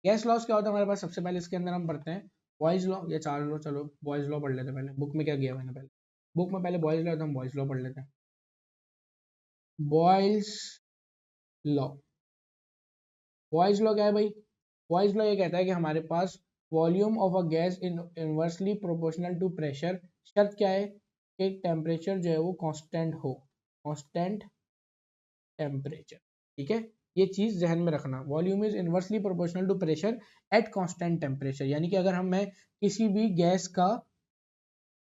Gas laws क्या होता है हमारे पास, सबसे पहले इसके अंदर हम पढ़ते हैं बॉयज लॉ या चार्ल्स लॉ। चलो बॉयज लॉ पढ़ लेते हैं पहले, बुक में क्या किया मैंने पहले, बुक में पहले बॉयज लॉ, तो हम बॉयज लॉ पढ़ लेते हैं। बॉयज लॉ, बॉयज लॉ क्या है भाई, बॉयज लॉ ये कहता है कि हमारे पास volume of a gas in inversely proportional to pressure, शर्त क्या है कि टेम्परेचर जो है वो कांस्टेंट हो, कांस्टेंट टेम्परेचर, ठीक है। ये चीज जहन में रखना, volume is inversely proportional to pressure at constant temperature, यानी कि अगर मैं किसी भी गैस का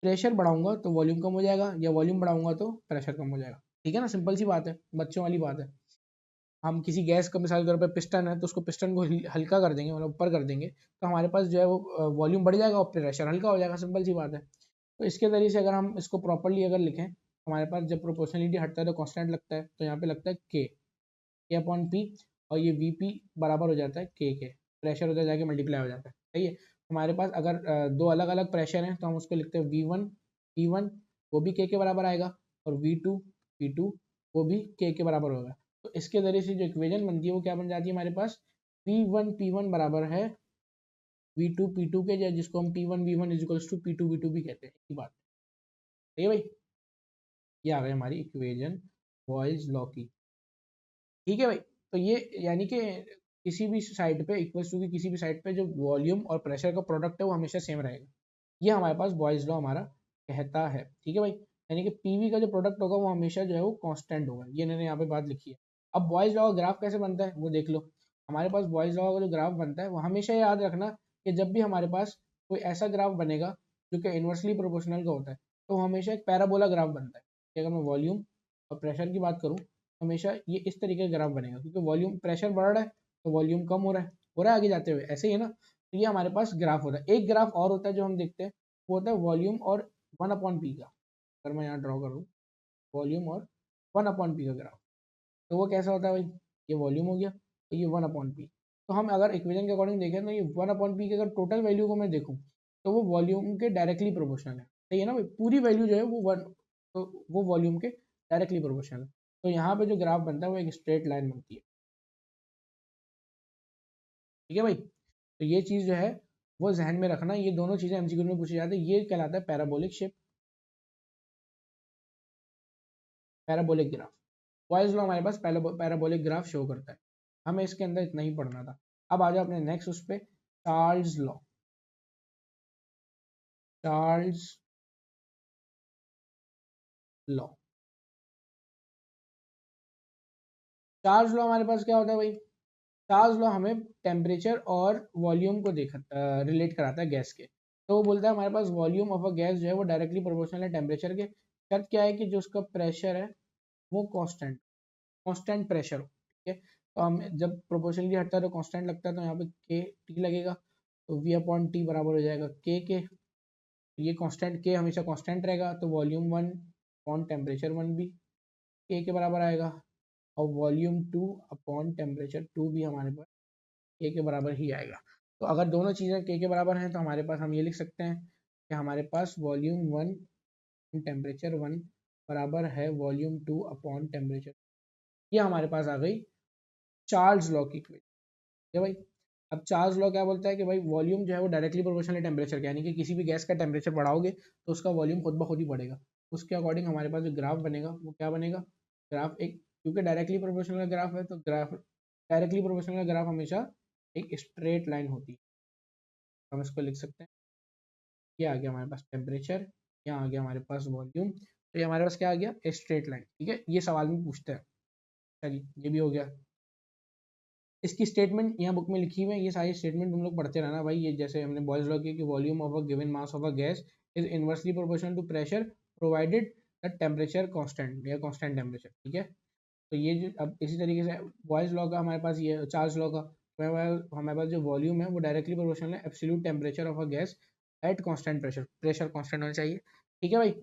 प्रेशर बढ़ाऊंगा तो वॉल्यूम कम हो जाएगा, या वॉल्यूम बढ़ाऊंगा तो प्रेशर कम हो जाएगा, ठीक है ना, सिंपल सी बात है, बच्चों वाली बात है। हम किसी गैस का मिसाल के तौर पर पिस्टन है, तो उसको पिस्टन को हल्का कर देंगे, मतलब ऊपर कर देंगे, तो हमारे पास जो है वो वॉल्यूम बढ़ जाएगा और प्रेशर हल्का हो जाएगा, सिंपल सी बात है। तो इसके जरिए से अगर हम इसको प्रॉपरली अगर लिखें, हमारे पास जब प्रोपोर्शनलिटी हटता है तो कांस्टेंट लगता है, तो यहाँ पे लगता है के अपॉन पी, और ये वी पी बराबर हो जाता है के, प्रेशर उधर जाके मल्टीप्लाई हो जाता है, सही है। हमारे पास अगर दो अलग अलग प्रेशर हैं तो हम उसको लिखते हैं वी वन वो भी के बराबर आएगा, और वी टू वो भी के बराबर होगा। तो इसके जरिए से जो इक्वेशन बनती है वो क्या बन जाती है हमारे पास, P1 बराबर है V2 P2 के, या जिसको हम P1 V1 equals to P2 V2 भी कहते हैं, ये बात है, भाई ये आ गई हमारी इक्वेशन बॉयज लॉ की, ठीक है भाई। तो ये यानी कि किसी भी साइड पे इक्वल्स टू की किसी भी साइड पे जो वॉल्यूम और प्रेशर का प्रोडक्ट है वो हमेशा सेम रहेगा, ये हमारे पास बॉयज लॉ हमारा कहता है, ठीक है भाई। यानी कि पीवी का जो प्रोडक्ट होगा वो हमेशा जो है वो कांस्टेंट होगा, ये इन्होंने यहाँ पे बात लिखी है। अब बॉयज लॉ का ग्राफ कैसे बनता है वो देख लो, हमारे पास बॉयज लॉ का जो ग्राफ बनता है वो हमेशा याद रखना कि जब भी हमारे पास कोई ऐसा ग्राफ बनेगा जो कि इन्वर्सली प्रोपोर्शनल का होता है, तो हमेशा एक पैराबोला ग्राफ बनता है, कि अगर मैं वॉल्यूम और प्रेशर की बात करूँ, हमेशा ये इस तरीके का ग्राफ बनेगा, क्योंकि वॉल्यूम प्रेशर बढ़ रहा है तो वॉल्यूम कम हो रहा है आगे जाते हुए, ऐसे ही है ना। तो ये हमारे पास ग्राफ होता है। एक ग्राफ और होता है जो हम देखते हैं, वो होता है वॉल्यूम और 1/p का, अगर मैं यहाँ ड्रॉ करूँ वॉल्यूम और 1/p का ग्राफ, तो वो कैसा होता है भाई, ये वॉल्यूम हो गया, तो ये 1/p। तो हम अगर इक्वेशन के अकॉर्डिंग देखें तो ये 1/p की अगर टोटल वैल्यू को मैं देखूँ तो वो वॉल्यूम के डायरेक्टली प्रोपोर्शनल है, सही है ना भाई, पूरी वैल्यू जो है वो वन, तो वो वॉल्यूम के डायरेक्टली प्रोपोर्शनल है। तो यहाँ पे जो ग्राफ बनता है वो एक स्ट्रेट लाइन बनती है, ठीक है भाई। तो ये चीज़ जो है वो जहन में रखना, ये दोनों चीज़ें एमसीक्यू में पूछी जाती है, ये कहलाता है parabolic shape, parabolic graph. Boys law हमारे पास पैराबोलिक ग्राफ शो करता है, हमें इसके अंदर इतना ही पढ़ना था। अब आ जाओ अपने नेक्स्ट उस पे, Charles law, Charles law. Charles law हमारे पास क्या होता है भाई, चार्ल्स लॉ हमें टेम्परेचर और वॉल्यूम को देख रिलेट कराता है गैस के। तो वो बोलता है हमारे पास वॉल्यूम ऑफ अ गैस जो है वो डायरेक्टली प्रोपोर्शनल है टेम्परेचर के, शर्त क्या है कि जो उसका प्रेशर है वो कांस्टेंट, कांस्टेंट प्रेशर हो, ठीक है। तो हम जब प्रोपोर्शनली हटता है तो कांस्टेंट लगता है, तो यहाँ पे के टी लगेगा, तो वी अपॉन टी बराबर हो जाएगा के, ये कांस्टेंट के हमेशा कांस्टेंट रहेगा, तो volume one upon temperature one भी के बराबर आएगा, और volume two upon temperature two भी हमारे पास के बराबर ही आएगा। तो अगर दोनों चीज़ें के बराबर हैं तो हमारे पास हम ये लिख सकते हैं कि हमारे पास वॉल्यूम वन टेम्परेचर वन बराबर है वॉल्यूम टू अपॉन टेम्परेचर, ये हमारे पास आ गई चार्ल्स लॉ की इक्वेशन, है भाई। अब चार्ल्स लॉ क्या बोलता है कि भाई वॉल्यूम जो है वो डायरेक्टली प्रोपोर्शनल है टेम्परेचर के, यानी कि किसी भी गैस का टेम्परेचर बढ़ाओगे तो उसका वॉल्यूम खुद ब खुद ही बढ़ेगा। उसके अकॉर्डिंग हमारे पास जो ग्राफ बनेगा वो क्या बनेगा, ग्राफ एक, क्योंकि डायरेक्टली प्रोपोर्शनल का ग्राफ है तो ग्राफ डायरेक्टली प्रोपोर्शनल का ग्राफ हमेशा एक स्ट्रेट लाइन होती है, हम इसको लिख सकते हैं, ये आ गया हमारे पास टेम्परेचर, यहाँ आ गया हमारे पास वॉल्यूम, तो ये हमारे पास क्या आ गया, स्ट्रेट लाइन, ठीक है। ये सवाल में पूछते हैं, चलिए ये भी हो गया। इसकी स्टेटमेंट यहाँ बुक में लिखी हुई है, ये सारी स्टेटमेंट तुम लोग पढ़ते रहना भाई, ये जैसे हमने बॉयज लॉ की कि volume of a given mass of a gas is inversely proportional to pressure provided the temperature constant या कांस्टेंट टेम्परेचर, ठीक है। तो ये जो अब इसी तरीके से बॉयज लॉ का हमारे पास ये चार्ल्स लॉ का, तो हमारे पास जो वॉल्यूम है वो डायरेक्टली प्रोपोर्शनल है absolute temperature of a gas at constant pressure, pressure constant होना चाहिए, ठीक है भाई।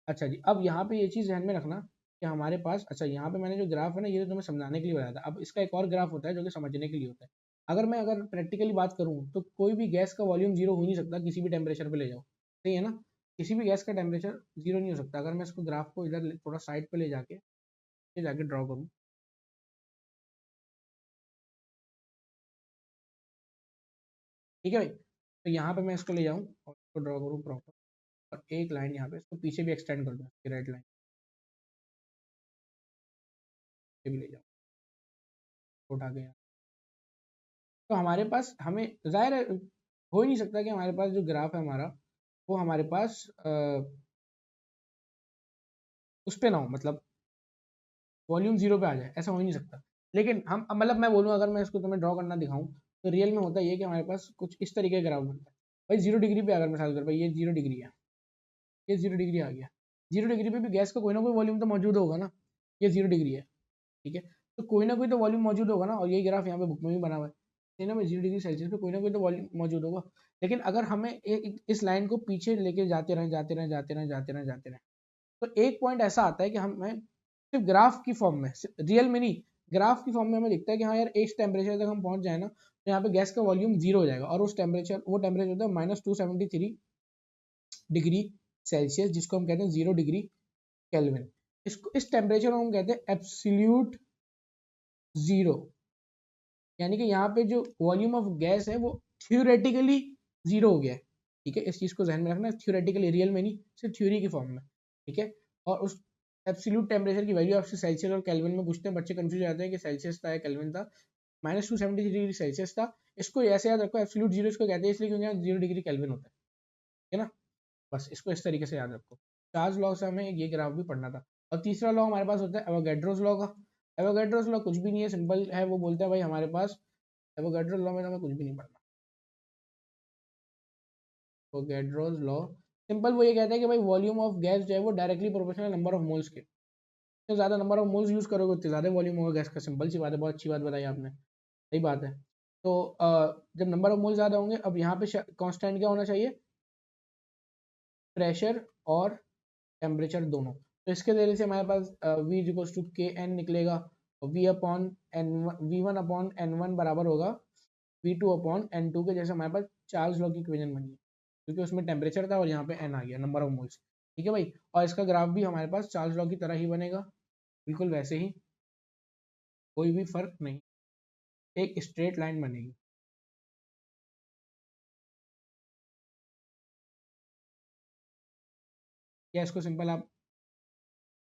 अच्छा जी, अब यहाँ पे ये चीज़ ध्यान में रखना कि हमारे पास, अच्छा यहाँ पे मैंने जो ग्राफ है ना ये तो तुम्हें समझाने के लिए बताया था, अब इसका एक और ग्राफ होता है जो कि समझने के लिए होता है। अगर प्रैक्टिकली बात करूँ तो कोई भी गैस का वॉल्यूम जीरो हो नहीं सकता, किसी भी टेम्परेचर पे ले जाओ, सही है ना, किसी भी गैस का टेम्परेचर जीरो नहीं हो सकता। अगर मैं इसको ग्राफ को इधर थोड़ा साइड पे ले जाके ड्रॉ करूँ, ठीक है भाई। तो यहाँ पे मैं इसको ले जाऊँ और इसको ड्रॉ करूँ प्रॉपर, और एक लाइन यहाँ पे इसको पीछे भी एक्सटेंड कर दूँ, रेड लाइन भी ले जाऊँ उठा के यहाँ। तो हमारे पास, हमें जाहिर है हो ही नहीं सकता कि हमारे पास जो ग्राफ है हमारा, वो हमारे पास उस पे ना हो, मतलब वॉल्यूम जीरो पे आ जाए, ऐसा हो ही नहीं सकता। लेकिन हम मतलब मैं बोलूँ, अगर मैं इसको तुम्हें ड्रॉ करना दिखाऊं, तो रियल में होता ये कि हमारे पास कुछ इस तरीके का ग्राफ बनता है भाई। 0 डिग्री पे अगर मिसाल कर भाई ये 0 डिग्री है, ये 0 डिग्री आ गया, 0 डिग्री पे भी गैस का कोई ना कोई वॉल्यूम तो मौजूद होगा ना। ये 0 डिग्री है, ठीक है, तो कोई ना कोई तो वॉल्यूम मौजूद होगा ना, और यही ग्राफ यहाँ पे बुक में भी बना हुआ है, तीनों में 0 डिग्री सेल्सियस पे कोई ना कोई तो वॉल्यूम मौजूद होगा। लेकिन अगर हमें इस लाइन को पीछे लेके जाते रहे जाते रहे जाते रहे जाते रहे जाते रहे, तो एक पॉइंट ऐसा आता है कि हमें सिर्फ ग्राफ की फॉर्म में, रियल में नहीं, ग्राफ की फॉर्म में हमें दिखता है कि हाँ यार इस टेम्परेचर तक हम पहुंच जाए ना, तो यहाँ पे गैस का वॉल्यूम जीरो हो जाएगा, और उस टेम्परेचर, वो टेम्परेचर होता है -273 डिग्री सेल्सियस, जिसको हम कहते हैं 0 डिग्री केल्विन। इसको, इस टेम्परेचर को हम कहते हैं एब्सोल्यूट जीरो, यानी कि यहाँ पे जो वॉल्यूम ऑफ गैस है वो थ्योरेटिकली जीरो हो गया है। ठीक है, इस चीज को ध्यान में रखना, थ्योरेटिकली, रियल में नहीं, सिर्फ थ्योरी की फॉर्म में। ठीक है, और उस एब्सोल्यूट टेम्परेचर की वैल्यू आपसे सेल्सियस और केल्विन में पूछते हैं, बच्चे कंफ्यूज हो जाते हैं कि सेल्सियस था या केल्विन था। -273 डिग्री सेल्सियस था, इसको ऐसे याद रखो, एब्सोल्यूट जीरो इसको कहते हैं इसलिए क्योंकि यहाँ 0 डिग्री केल्विन होता है ना। बस इसको इस तरीके से याद रखो। चार्ल्स लॉ से हमें ये ग्राफ भी पढ़ना था। और तीसरा लॉ हमारे पास होता है एवोगैड्रोस लॉ का। एवोगैड्रोस लॉ कुछ भी नहीं है, सिंपल है, वो बोलता है भाई हमारे पास, एवोगैड्रो लॉ में तो हमें कुछ भी नहीं पढ़ना। एवोगैड्रोस लॉ सिंपल वो ये कहता है कि भाई वॉल्यूम ऑफ गैस जो है वो directly proportional number of moles के, जितने ज्यादा नंबर ऑफ मोल्स यूज करोगे उतने ज्यादा वॉल्यूम होगा गैस का। सिंपल सी बात है, बहुत अच्छी बात बताई आपने, सही बात है। तो जब नंबर ऑफ मोल ज्यादा होंगे, अब यहाँ पे कांस्टेंट क्या होना चाहिए, प्रेशर और टेम्परेचर दोनों। तो इसके जरिए से हमारे पास V इक्वल्स टू के एन निकलेगा, वी अपॉन एन, V1/N1 बराबर होगा V2/N2 के, जैसे हमारे पास चार्ल्स लॉ की इक्वेशन बनी है, क्योंकि उसमें टेम्परेचर था और यहाँ पे एन आ गया, नंबर ऑफ मोल्स। ठीक है भाई, और इसका ग्राफ भी हमारे पास चार्ल्स लॉ की तरह ही बनेगा, बिल्कुल वैसे ही, कोई भी फर्क नहीं, एक स्ट्रेट लाइन बनेगी। या इसको सिंपल आप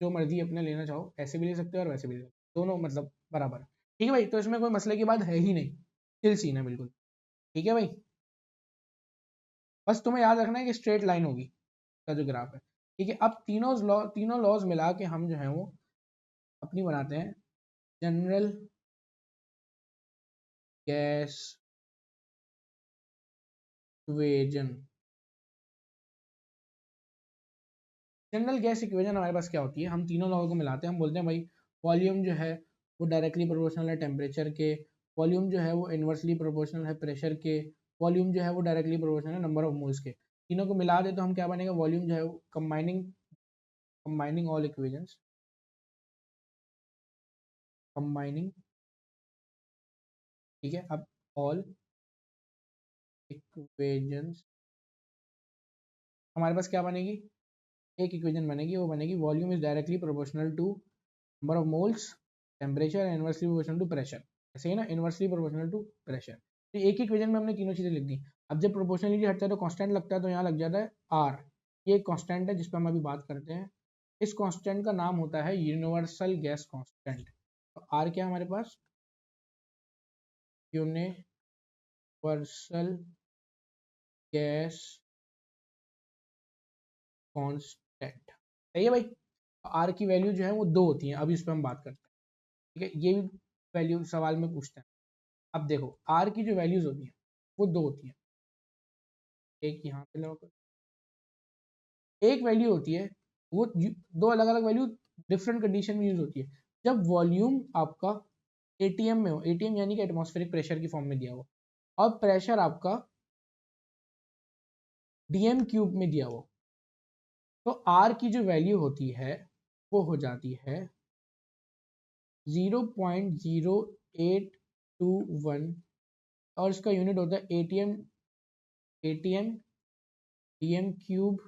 जो मर्जी अपने लेना चाहो, ऐसे भी ले सकते हो और वैसे भी ले सकते हो, दोनों मतलब बराबर। ठीक है भाई, तो इसमें कोई मसले की बात है ही नहीं, चिल सीन है बिल्कुल। ठीक है भाई, बस तुम्हें याद रखना है कि स्ट्रेट लाइन होगी का जो ग्राफ है। ठीक है, अब तीनों लॉज मिला के हम जो है वो अपनी बनाते हैं general gas equation. General gas equation हमारे पास क्या होती है, हम तीनों लॉ को मिलाते हैं, हम बोलते हैं भाई वॉल्यूम जो है वो डायरेक्टली प्रोपोर्शनल है टेम्परेचर के, वॉल्यूम जो है वो इन्वर्सली प्रोपोर्शनल है प्रेशर के, वॉल्यूम जो है वो डायरेक्टली प्रोपोर्शनल है नंबर ऑफ मोल्स के। तीनों को मिला दे तो हम क्या बनेगा, वॉल्यूम जो है वो कंबाइनिंग ऑल इक्वेजंस, कंबाइनिंग, ठीक है, अब ऑल इक्वेजंस हमारे पास क्या बनेगी, एक इक्वेशन बनेगी, वो बनेगी volume is directly proportional to number of moles, temperature and inversely proportional to pressure. ऐसे ही ना, इनवर्सली प्रोपोर्शनल टू प्रेशर। तो एक ही इक्वेशन में हमने तीनों चीजें लिख दी। अब जब प्रोपोर्शनलिटी हटता है तो कांस्टेंट लगता है, तो यहाँ लग जाता है आर। ये एक कांस्टेंट है जिस पर हम अभी बात करते हैं। इस कांस्टेंट का नाम होता है यूनिवर्सल गैस कांस्टेंट। तो आर क्या है हमारे पास, यूनिवर्सल गैस कांस्टेंट। सही है भाई, आर की वैल्यू जो है वो 2 होती है, अभी इस पर हम बात करते हैं। ठीक है, ये भी वैल्यू सवाल में पूछते हैं। अब देखो आर की जो वैल्यूज होती हैं वो 2 होती हैं, एक यहाँ पे लगा, एक वैल्यू होती है वो दो अलग अलग वैल्यू डिफरेंट कंडीशन में यूज होती है। जब वॉल्यूम आपका एटीएम में हो, एटीएम यानी कि एटमॉस्फेरिक प्रेशर की फॉर्म में दिया हो, और प्रेशर आपका डीएम क्यूब में दिया हो, तो आर की जो वैल्यू होती है वो हो जाती है 0.0821, और इसका यूनिट होता है एटीएम, एटीएम डीएम क्यूब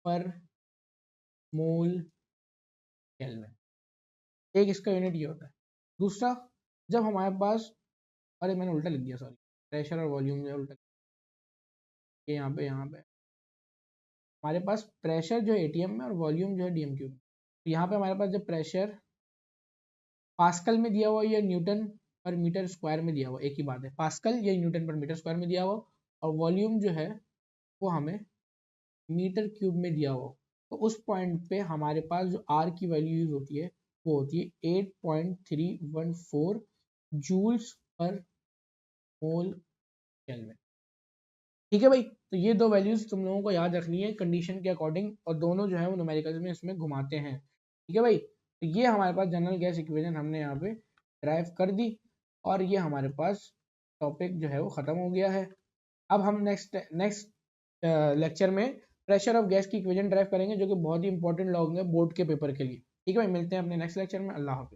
पर मोल केल्विन। एक इसका यूनिट ये होता है। दूसरा, जब हमारे पास, अरे मैंने उल्टा लिख दिया, सॉरी, प्रेशर और वॉल्यूम जो है उल्टा, ये यहाँ पे हमारे पास प्रेशर जो है एटीएम में और वॉल्यूम जो है डीएम क्यूब में। तो यहाँ पे हमारे पास जो प्रेशर पास्कल में दिया हुआ या न्यूटन पर मीटर स्क्वायर में दिया हुआ, एक ही बात है, पास्कल या न्यूटन पर मीटर स्क्वायर में दिया हुआ, और वॉल्यूम जो है वो हमें मीटर क्यूब में दिया हुआ। तो उस पॉइंट पे हमारे पास जो आर की वैल्यू यूज होती है वो होती है 8.314 जूल्स पर मोल केल्विन। ठीक है भाई, तो ये दो वैल्यूज तुम लोगों को याद रखनी है कंडीशन के अकॉर्डिंग, और दोनों जो है वो न्यूमेरिकल्स में इसमें घुमाते हैं। ठीक है भाई, तो ये हमारे पास जनरल गैस इक्वेशन हमने यहाँ पे ड्राइव कर दी, और ये हमारे पास टॉपिक जो है वो खत्म हो गया है। अब हम नेक्स्ट लेक्चर में प्रेशर ऑफ गैस की इक्वेशन ड्राइव करेंगे, जो कि बहुत ही इंपॉर्टेंट लॉ है बोर्ड के पेपर के लिए। ठीक है भाई, मिलते हैं अपने नेक्स्ट लेक्चर में। अल्लाह हाफिज़।